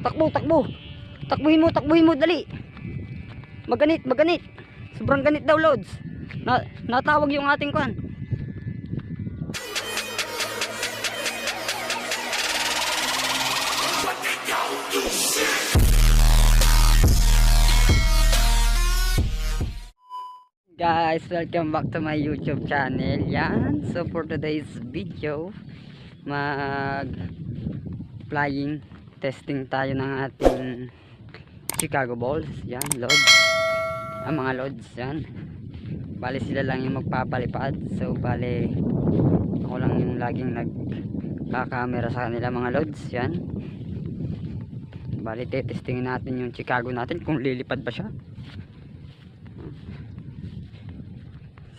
Takbo, takbo. Takbuhin mo, dali. Maganit. Sobrang ganit daw, Lods. Natawag yung ating kwan. Guys, welcome back to my YouTube channel. Yan. So for today's video, flying testing tayo ng ating Chicago balls. Yan, loads. Ang mga loads yan. Bale sila lang yung magpapalipad. So bale ako lang yung laging nagkakamera sa kanila mga loads. Yan. Bale testingin natin yung Chicago natin kung lilipad ba siya.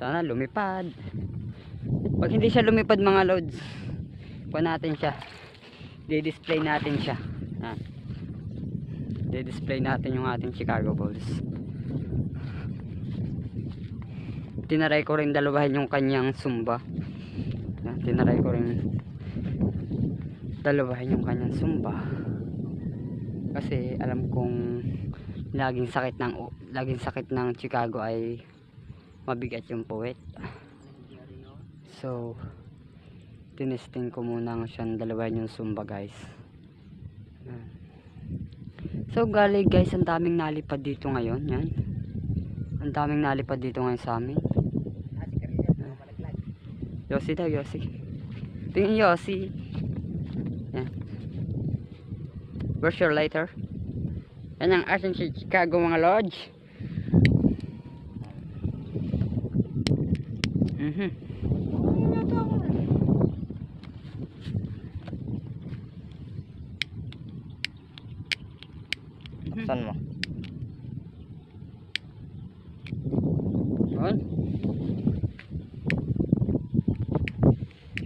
Sana lumipad. Pag hindi siya lumipad mga loads, kuha natin siya, di-display natin siya. Di-display natin yung ating Chicago balls. Tinaray ko rin dalawahin yung kanyang sumba. Tinaray ko rin dalawahin yung kanyang sumba. Kasi alam kong laging sakit ng Chicago ay mabigat yung puwet. So tinesting ko muna siyang dalawahin yung sumba, guys. So gali guys, ang daming nalipad dito ngayon. Yan, ang daming nalipad dito ngayon sa amin. Yossi daw, Yossi. Tingin Yossi. Yan. Where's your lighter? Yan ang ating Chicago mga lodge. Taksan mo. Yun.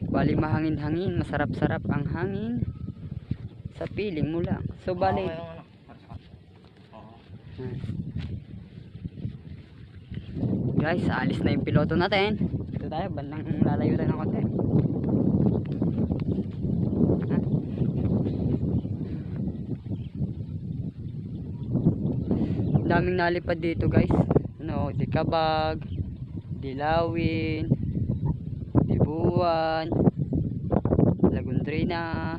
Bali mahangin-hangin, masarap-sarap ang hangin sa piling mo lang. So bali guys, alis na yung piloto natin. Ito tayo, bandang lalayo tayo ng konti. Daming nalipad dito guys. Ano, Dikabag, Dilawin, Dibuan, Lagundrina.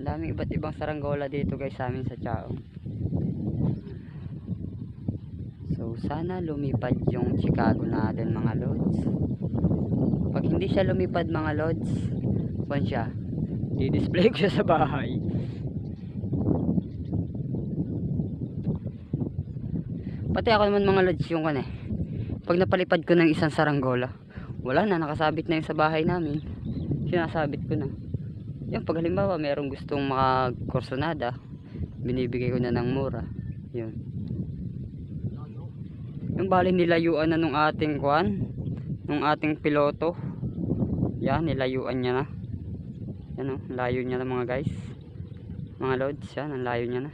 Daming iba't ibang saranggola dito guys sa amin sa Chao. So sana lumipad yung Chicago natin mga lods. Pag hindi siya lumipad mga lods, kung siya, di-display ko siya sa bahay. Pati ako naman mga lods yung pag napalipad ko ng isang saranggola, wala na, nakasabit na yung sa bahay namin. Sinasabit ko na. Yung pag halimbawa merong gustong makakursonada, binibigay ko na ng mura. Yun. Yung bali nilayuan na nung ating nung ating piloto. Yan, nilayuan niya na. Yan o, layo niya na mga guys. Mga loads, yan, ang layo niya na.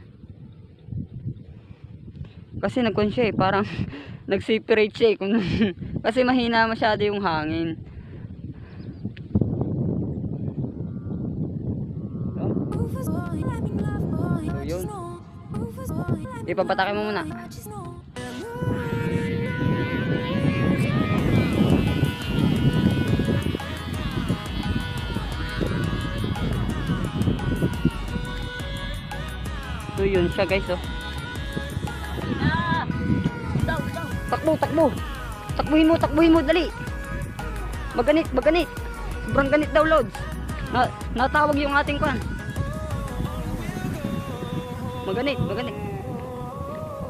Kasi nagkon siya parang nag-separate siya kasi mahina masyado yung hangin. So yun, ipapatake mo muna. So yun siya guys, oh. Takbo. Takbuhin mo, dali. Maganit. Sobrang ganit daw, Lods. Natawag yung ating kwan. Maganit.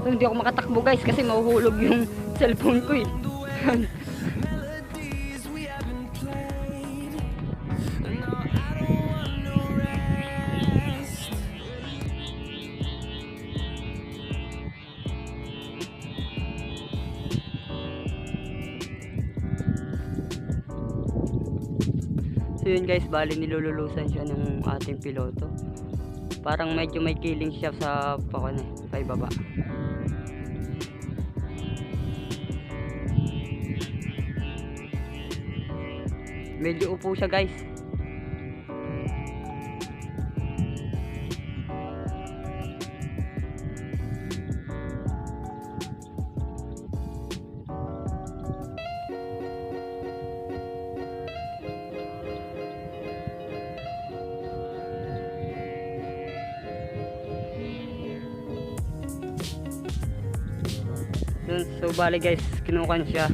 So, hindi ako makatakbo guys kasi mahuhulog yung cellphone ko eh. So yun guys, bali nilululusan siya ng ating piloto. Parang medyo may killing siya sa paibaba. Medyo upo siya guys. Yun. So bali guys, kinukan siya.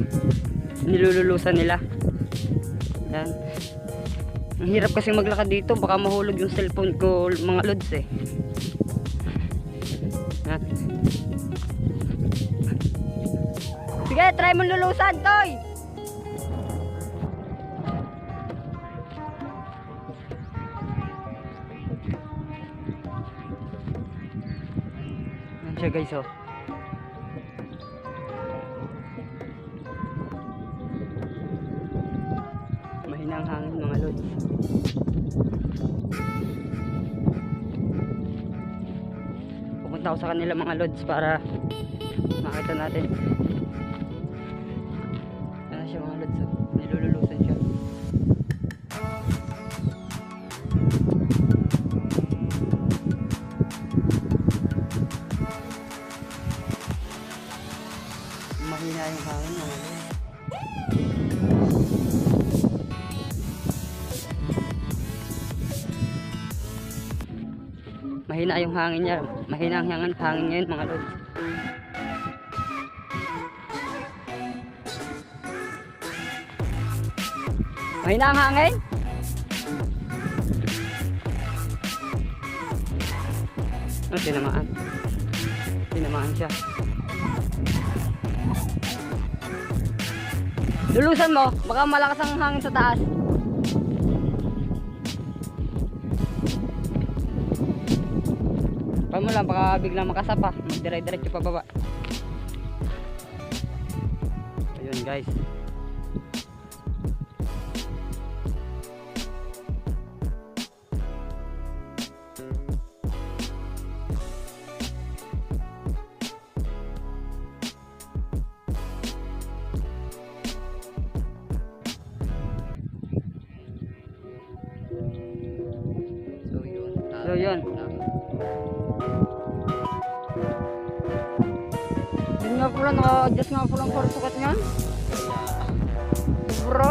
Nilululusan nila. Yan. Ang hirap kasi maglakad dito, baka mahulog yung cellphone ko mga lods eh. Yan. Sige, try mo lulusan, Toy! Yan siya guys, oh. Mahinang hangin mga lods. Pupunta ako sa kanila mga lods para makita natin. Ano siya mga lods, oh. Nilululusan siya. Mahina yung hangin mga lods. Mahina yung hangin niya. Mahina ang hangin ngayon mga lods. Mahina ang hangin? Oh, tinamaan. Tinamaan siya. Lulusan mo, baka malakas ang hangin sa taas. Paano mo lang, baka biglang makasapa. Dire-diretso pababa. Ayun guys. So yun. Yun nga pala, naka-adjust nga pala ang parasukat niyan. Bro.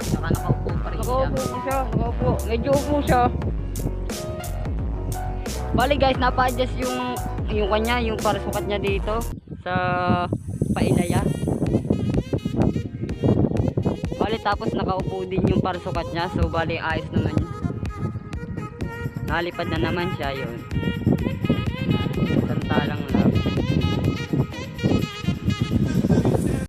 Saka nakaupo pa rin siya. Nakaupo po siya. Nakaupo. Medyo upo siya. Bali guys, napa-adjust yung kanya, yung parasukat niya dito sa pailaya. Bali tapos nakaupo din yung parasukat niya. So bali ayos naman yun. Nalipad na naman siya yun. Santalang